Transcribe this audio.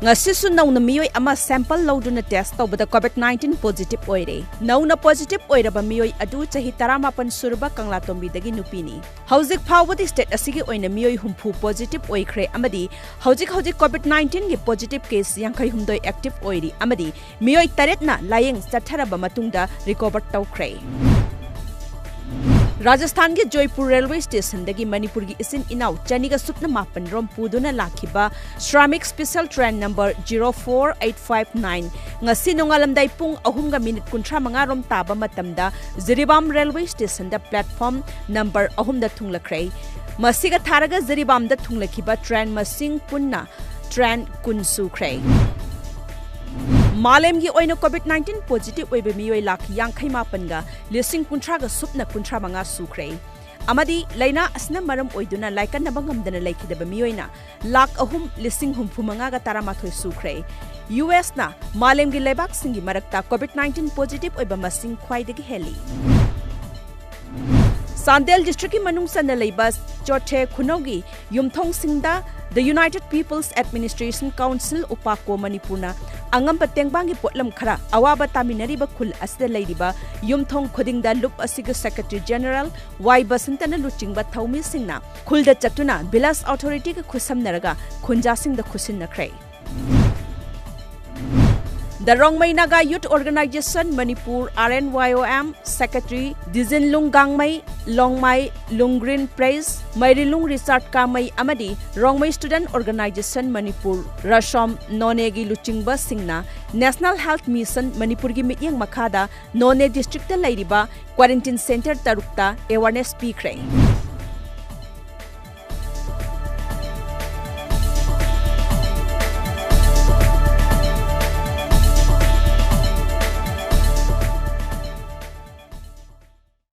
ngasisu nauna miyoi ama sample loduna test tawbada COVID-19 positive oire. Nauna positive oiraba miyoi adu chahi 18 surba Kanglatombi dagi nupini. Hauzik phawbadi state asigi oina miyoi humpu positive oikhre amadi hauzik COVID-19 gi positive case yankhai humdoi active oiri amadi miyoi taretna layeng chatharaba matungda recover tawkhre. Rajasthan के Jaipur railway station दगी Manipur की इसिन इनाउ चनिगा सुपना मापन रोम पुदुना लाखिबा श्रमिक special train number 04859 ngasi nongalamdai pung 3:35 rom taba matamda Jiribam railway station da platform number 3 da thunglakhrei masiga tharaga Jiribam da thunglakhiba train masing punna train kunsukhrei Malem gi oina COVID-19 positive oibe miyoi lakh yankhai mapanga lising kuntra ga supna kuntra manga sukhrei amadi laina asna maram oiduna laikan nabangamdana laikhidaba miyoina lakh ahum lising humpu manga ga taramathoi sukhrei US na malem gi lebak singi marakta COVID-19 positive oiba masing khwaidagi heli Sandel district ki manung sanna leiba chothe khunaugi yumthong singda The United People's Administration Council upako Manipurna angam patengbangi potlam khara awaba taminariba khul asda leiriba yumthong khodingda lup asiga Secretary General Y Basantana luchingba thaumi singna khulda chatuna Bilas Authority ka khusamnaraga khunja singda khusinnakhrei The Rongmai Naga Youth Organization Manipur RNYOM Secretary Dizinlung Gangmai Longmai Lungrin Praise Mairilung Richard Kamai Amadi Rongmai Student Organization Manipur Rashom Nonegi Luchingba Singna National Health Mission Manipur gi mityang makhada None District ta leiriba Quarantine Center tarukta awareness speakrei